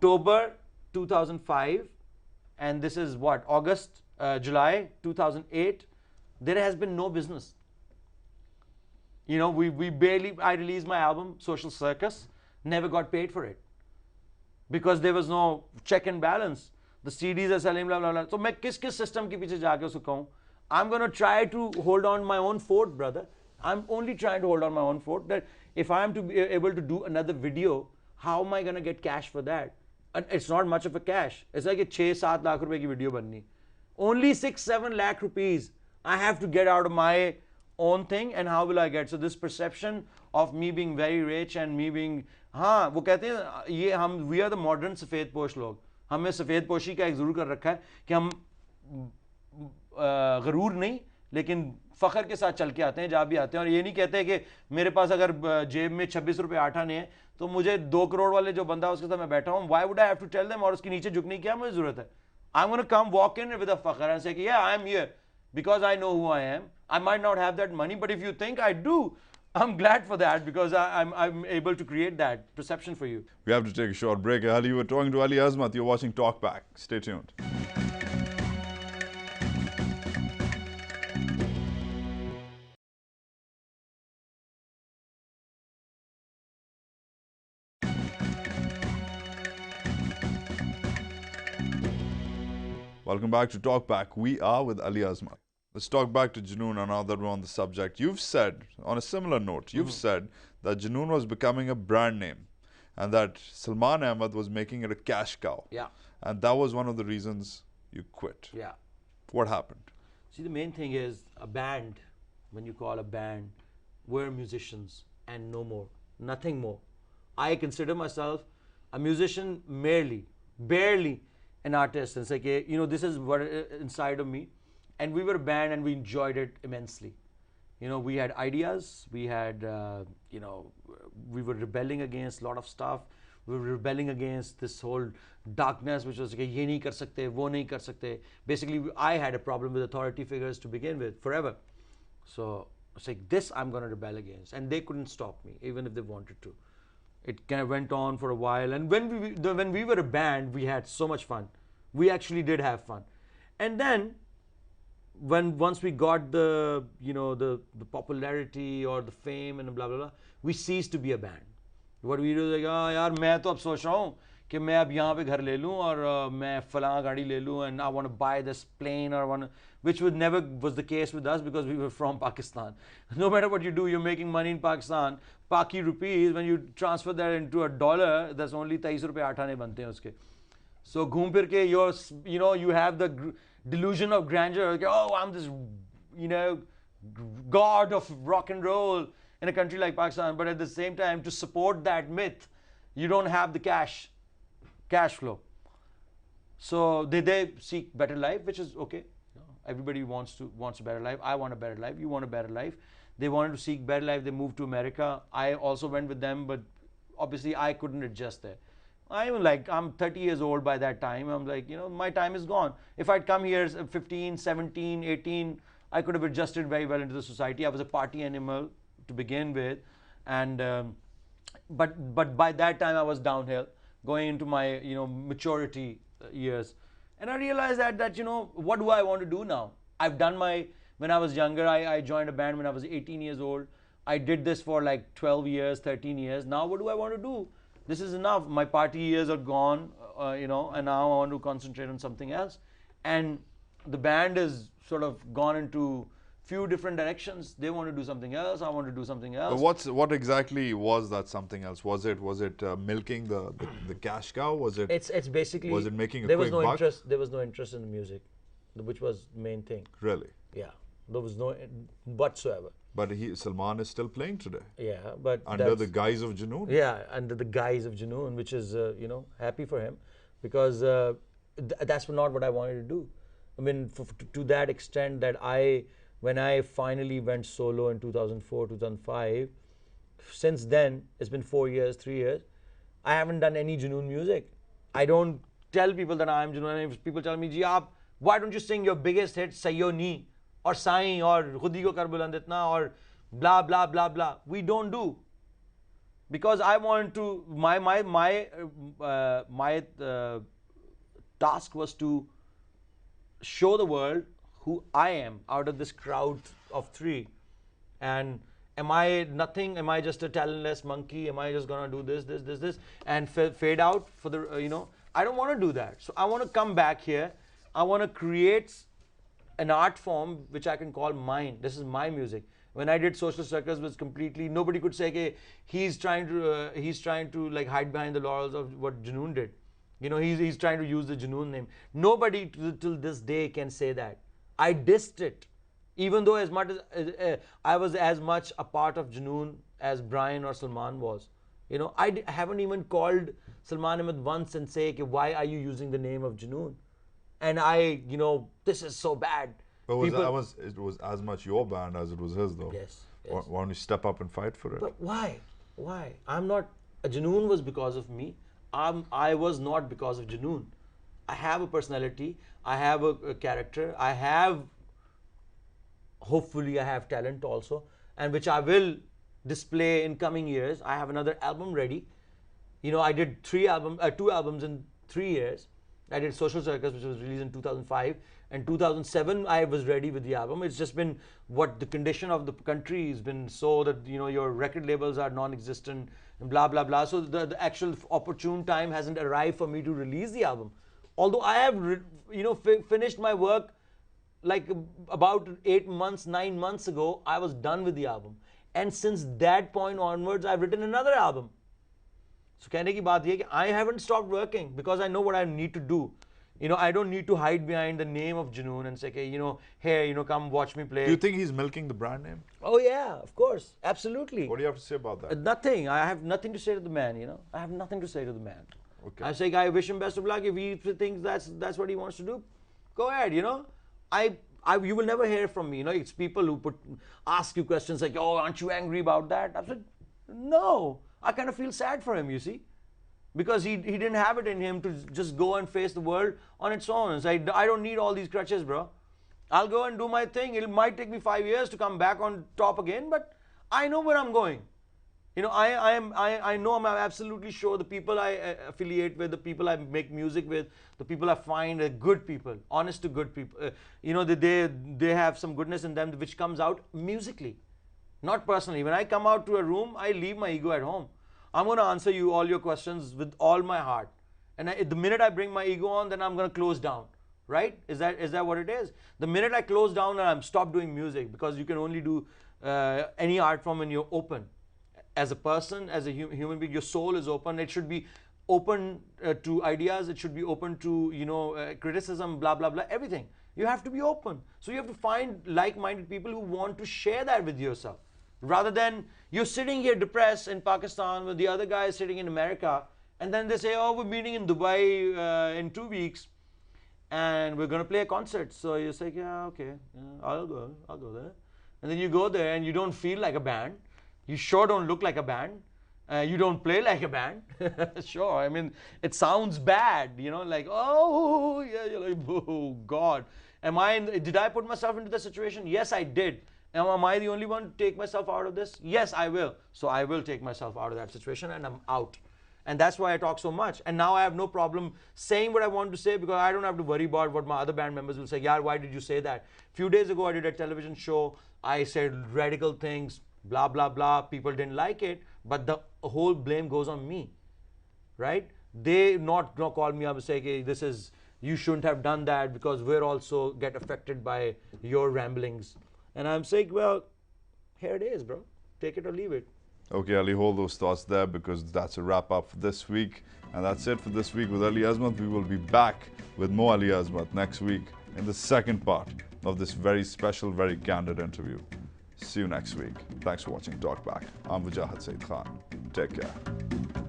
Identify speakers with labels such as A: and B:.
A: October 2005, and this is what, August, July 2008, there has been no business. You know, I released my album, Social Circus, never got paid for it. Because there was no check and balance. The CDs are selling, blah, blah, blah. So, मैं किस system के पीछे जाके उसको कहूँ? I'm going to try to hold on my own fort, brother. I'm only trying to hold on my own fort. That if I'm to be able to do another video, how am I going to get cash for that? And it's not much of a cash. It's like a 6-7 lakh रुपए की video बननी. Only 6-7 lakh rupees I have to get out of my own thing, and how will I get? So this perception of me being very rich and me being, हाँ वो कहते हैं ये हम we are the modern सफ़ेद पोश लोग, हमें सफ़ेद पोशी का एक ज़रूर कर रखा है कि हम गरूर नहीं लेकिन फ़ख्र के साथ चल के आते हैं जहाँ भी आते हैं, और ये नहीं कहते कि मेरे पास अगर जेब में 26 रुपये 8 आने हैं तो मुझे 2 करोड़ वाले जो बंदा उसके साथ मैं बैठा हूँ, why would I have to tell them, और उसके नीचे झुकने की क्या मुझे ज़रूरत है? I'm going to come walk in with a फ़ख्र and say yeah, I am here because I know who I am. I might not have that money, but if you think I do, I'm glad for that, because I'm able to create that perception for you.
B: We have to take a short break. Ali, you were talking to Ali Azmat. You're watching TalkBack. Stay tuned. Welcome back to TalkBack. We are with Ali Azmat. Let's talk back to Junoon, and now that we're on the subject. You've said, on a similar note, you've said that Junoon was becoming a brand name and that Salman Ahmed was making it a cash cow.
A: Yeah.
B: And that was one of the reasons you quit.
A: Yeah.
B: What happened?
A: See, the main thing is a band, when you call a band, we're musicians and no more, nothing more. I consider myself a musician merely, barely an artist, and say, okay, you know, this is what inside of me. And we were a band and we enjoyed it immensely. You know, we had ideas, we had, you know, we were rebelling against a lot of stuff. We were rebelling against this whole darkness, which was, okay, ye nahi kar sakte, wo nahi kar sakte. Basically, I had a problem with authority figures to begin with, forever. So, it's like, this I'm going to rebel against. And they couldn't stop me, even if they wanted to. It kind of went on for a while. And when we were a band, we had so much fun. We actually did have fun. And then, once we got the, you know, the popularity or the fame and blah blah blah, we ceased to be a band. What we do is like, oh yaar, मैं तो अब सोच रहा हूँ कि मैं अब यहाँ पे घर ले लूँ और मैं फलां गाड़ी ले लूँ, and I want to buy this plane or want, which would never was the case with us because we were from Pakistan. No matter what you do, you're making money in Pakistan. Paki rupees, when you transfer that into a dollar, that's only 23 रुपए 8 आने बनते हैं उसके. So घूम फिर के you know, you have the delusion of grandeur. Like, oh, I'm this, you know, god of rock and roll in a country like Pakistan. But at the same time, to support that myth, you don't have the cash flow. So they seek better life, which is okay. Everybody wants a better life. I want a better life. You want a better life. They wanted to seek better life. They moved to America. I also went with them, but obviously I couldn't adjust there. I'm 30 years old by that time. I'm like, you know, my time is gone. If I'd come here 15, 17, 18, I could have adjusted very well into the society. I was a party animal to begin with. And, but by that time I was downhill, going into my, you know, maturity years. And I realized that, you know, what do I want to do now? I've done when I was younger, I joined a band when I was 18 years old. I did this for like 12 years, 13 years. Now what do I want to do? This is enough. My party years are gone, you know, and now I want to concentrate on something else. And the band is sort of gone into few different directions. They want to do something else. I want to do something else.
B: But what exactly was that something else? Was it milking the cash cow? Was it?
A: It's basically.
B: Was it making a
A: there
B: quick
A: was no
B: buck?
A: interest. There was no interest in the music, which was the main thing.
B: Really?
A: Yeah, there was no whatsoever.
B: But Salman is still playing today.
A: Yeah, but
B: under the guise of Junoon.
A: Yeah, under the guise of Junoon, which is you know, happy for him, because that's not what I wanted to do. I mean, to that extent that when I finally went solo in 2004, 2005, since then it's been 4 years, 3 years. I haven't done any Junoon music. I don't tell people that I'm Junoon. If people tell me, "Ji, why don't you sing your biggest hit, Sayonee, or Saein, or Khudi ko kar buland itna, or blah blah blah blah." We don't do. because I want to, my task was to show the world who I am out of this crowd of three. And am I nothing? Am I just a talentless monkey? Am I just gonna do this, and fade out for the, I don't want to do that. So I want to come back here. I want to create an art form which I can call mine. This is my music. When I did Social Circus, was completely, nobody could say, okay, he's trying to like hide behind the laurels of what Junoon did. He's trying to use the Junoon name. Nobody till this day can say that. I dissed it. Even though as much as I was as much a part of Junoon as Brian or Salman was. I haven't even called Salman Ahmed once and say, okay, why are you using the name of Junoon? And this is so bad.
B: But it was as much your band as it was his, though.
A: Yes.
B: Why don't you step up and fight for it?
A: But why? Why? I'm not. Junoon was because of me. I was not because of Junoon. I have a personality. I have a character. Hopefully, I have talent also, and which I will display in coming years. I have another album ready. I did 2 albums in 3 years. I did Social Circus, which was released in 2005, and 2007 I was ready with the album. It's just been what the condition of the country has been, so that your record labels are non-existent and blah blah blah. So the actual opportune time hasn't arrived for me to release the album. Although I have finished my work like about 8 months, 9 months ago. I was done with the album, and since that point onwards I've written another album. So कहने की बात ये कि I haven't stopped working because I know what I need to do. I don't need to hide behind the name of Junoon and say, okay, here, come watch me play.
B: Do you think he's milking the brand name?
A: Oh yeah, of course, absolutely.
B: What do you have to say about that?
A: Nothing. I have nothing to say to the man. I have nothing to say to the man.
B: Okay.
A: I say, I wish him best of luck. If he thinks that's what he wants to do, go ahead. You will never hear from me. It's people who ask you questions like, oh, aren't you angry about that? I said, no. I kind of feel sad for him, you see, because he didn't have it in him to just go and face the world on its own and say, I don't need all these crutches, bro. I'll go and do my thing. It might take me 5 years to come back on top again, but I know where I'm going. I know, I'm absolutely sure the people I affiliate with, the people I make music with, the people I find are good people, honest to good people. They have some goodness in them which comes out musically. Not personally. When I come out to a room, I leave my ego at home. I'm going to answer you all your questions with all my heart. And the minute I bring my ego on, then I'm going to close down. Right? Is that what it is? The minute I close down and I'm stop doing music, because you can only do any art form when you're open. As a person, as a human being, your soul is open. It should be open to ideas. It should be open to, criticism, blah, blah, blah, everything. You have to be open. So you have to find like-minded people who want to share that with yourself. Rather than you're sitting here depressed in Pakistan with the other guy sitting in America, and then they say, oh, we're meeting in Dubai in 2 weeks, and we're going to play a concert. So you say, yeah, okay, yeah, I'll go there. And then you go there and you don't feel like a band. You sure don't look like a band. You don't play like a band. Sure, I mean, it sounds bad, like, oh, yeah, you're like, oh, God. Did I put myself into the situation? Yes, I did. Am I the only one to take myself out of this? Yes, I will. So I will take myself out of that situation, and I'm out. And that's why I talk so much. And now I have no problem saying what I want to say, because I don't have to worry about what my other band members will say. Yaar, why did you say that? A few days ago, I did a television show. I said radical things, blah, blah, blah. People didn't like it, but the whole blame goes on me, right? They not call me up and say, hey, you shouldn't have done that, because we're also get affected by your ramblings. And I'm saying, well, here it is, bro. Take it or leave it.
B: Okay, Ali, hold those thoughts there, because that's a wrap up for this week. And that's it for this week with Ali Azmat. We will be back with more Ali Azmat next week in the second part of this very special, very candid interview. See you next week. Thanks for watching TalkBack. I'm Wajahat Saeed Khan. Take care.